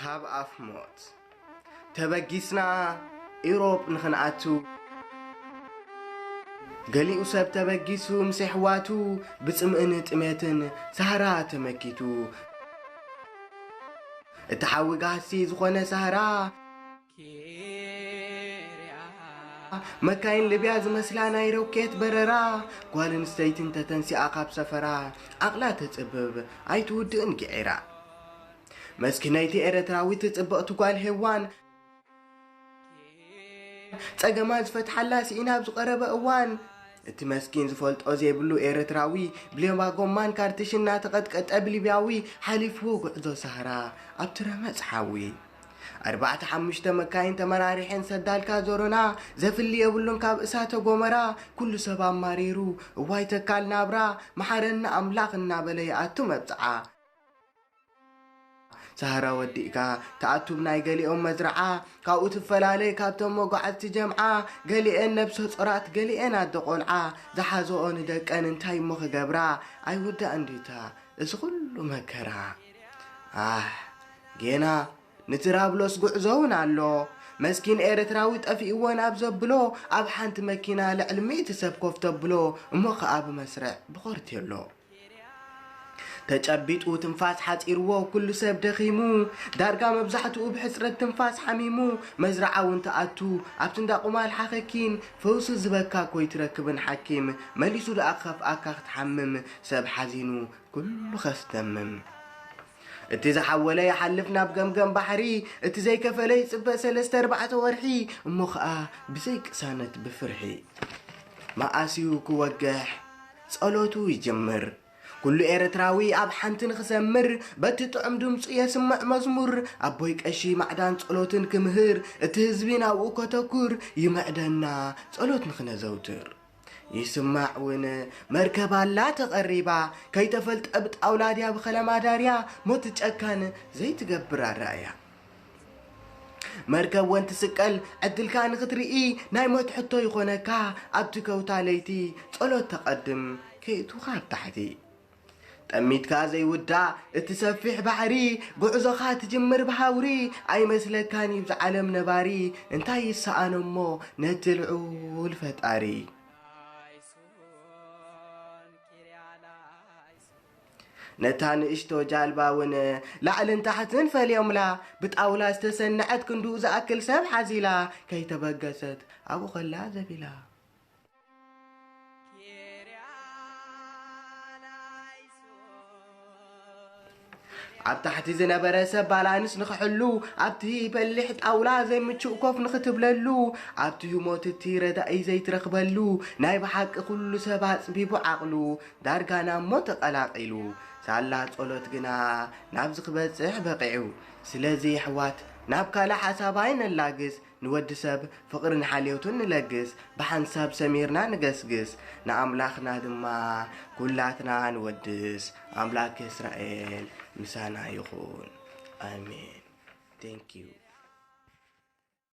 ካብ ኣፍ ሞት ተበጊስና ኢሮብ ንኽንኣቱ ገሊኡ ሰብ ተበጊሱ ምስ ኣሕዋቱ ብጽምእን ጥሜትን ሳህራ ተመኪቱ እቲ ሓዊ ጋሲ ዝኾነ ሳህራ መካይን ልብያ ዝመስላ ናይ ሮኬት በረራ ጓል ኣንስተይቲ ተተንሲኣ ካብ ሰፈራ ዓቕላ ተጽብብ ኣይትውድእን ጊዒራ መስኪነይቲ ኤርትራዊት ጽብቕቲ ጓል ሄዋን ጸገማ ዝፈትሓላ ሲኢና ብዝቐረበ እዋን እቲ መስኪን ዝፈልጦ ዘይብሉ ኤርትራዊ ብሌባ ጎማን ካርትሽና ተቐጥቀጠ ብሊብያዊ ሓሊፍዎ ጉዕዞ ሳህራ ኣብቲ ረመፅ ሓዊ 4-5 መካይን ተመራሪሐን ሰዳልካ ዞሮና ዘፍሊ የብሉን ካብ እሳተ ጎመራ ኩሉ ሰብ ኣማሪሩ እዋይ ተካል ናብራ መሓረና ኣምላኽ እናበለ ይኣቱ መብፅዓ ሳህራ ወዲእካ ተኣቱብ ናይ ገሊኦም መዝረዓ ካብኡ ትፈላለይ ካብቶም መጓዓዝቲ ጀምዓ ገሊአን ነብሰ ጾራት ገሊአን ኣደቆልዓ ዝሓዝኦ ንደቀን እንታይ እሞ ክገብራ ኣይውዳእ እንዲታ እዚ ኩሉ መከራ ጌና ንትራብሎስ ጉዕዞውን ኣሎ መስኪን ኤርትራዊ ጠፊእዎ ናብ ዘብሎ ኣብ ሓንቲ መኪና ልዕሊ 100 ሰብ ኮፍ ተብሎ እሞ ከዓ ብመስርዕ ብኾርትየሎ ተጨቢጡ ትንፋስ ሓፂርዎ ኩሉ ሰብ ደኺሙ ዳርጋ መብዛሕትኡ ብሕፅረት ትንፋስ ሓሚሙ መዝረዓውን ተኣቱ ኣብቲ እንዳቁማል ሓኸኪም ፈውሲ ዝበካ ኮይ ትረክብን ሓኪም መሊሱ ደኣኸፍ ኣካ ክትሓምም ሰብ ሓዚኑ ኩሉ ኸስተምም እቲ ዝሓወለ ይሓልፍ ናብ ገምገም ባሕሪ እቲ ዘይከፈለ ይጽበእ 3-4 ወርሒ እሞ ከዓ ብዘይ ቅሳነት ብፍርሒ ማኣስዩ ክወግሕ ጸሎቱ ይጅምር ኩሉ ኤርትራዊ ኣብ ሓንቲ ንኽሰምር በቲ ጥዑም ድምፁ የስምዕ መዝሙር ኣቦይ ቀሺ ማዕዳን ጸሎትን ክምህር እቲ ህዝቢ ናብኡ ከተኩር ይመዕደና ጸሎት ንኽነዘውትር ይስማዕ ውን መርከብ ኣላ ተቐሪባ ከይተፈልጠ ብጣውላ ድያ ብኸለማዳርያ ሞት ጨካን ዘይትገብር ኣረእያ መርከብ ወንቲ ስቀል ዕድልካ ንኽትርኢ ናይ ሞት ሕቶ ይኾነካ ኣብቲ ከውታ ለይቲ ጸሎት ተቐድም ከይቱኻ ኣብ ታሕቲ ጠሚትካ ዘይውዳእ እቲ ሰፊሕ ባሕሪ ጉዕዞኻ ትጅምር ብሃውሪ ኣይመስለካን ይብዚ ዓለም ነባሪ እንታይ ይሰኣኖ እሞ ነቲ ልዑል ፈጣሪ ነታ ንእሽቶ ጃልባውን ላዕልን ታሕትን ፈልዮምላ ብጣውላ ዝተሰንዐት ክንዱኡ ዝኣክል ሰብ ሓዚላ ከይተበገሰት ኣብኡ ኸላ ዘቢላ ኣብ ታሕቲ ዝነበረ ሰብ ባላንስ ንኽሕሉ ኣብቲ በሊሕ ጣውላ ዘይምችእ ኮፍ ንኽትብለሉ ኣብቲ ሞት እቲ ረዳኢ ዘይትረኽበሉ ናይ ብሓቂ ኩሉ ሰብ ኣጽቢቡ ዓቕሉ ዳርጋ ናብ ሞት ተቐላቒሉ ሳላ ጸሎት ግና ናብ ዝኽበጽሕ በቂዑ ስለዚ ኣሕዋት ናብ ካልእ ሓሳባይ ነላግስ ንወዲ ሰብ ፍቕርን ሓልዮቱን ንለግስ ብሓንሳብ ሰሚርና ንገስግስ ንኣምላኽና ድማ ኩላትና ንወድስ ኣምላክ እስራኤል ምሳና ይኹን ኣሜን። ቴንክ ዩ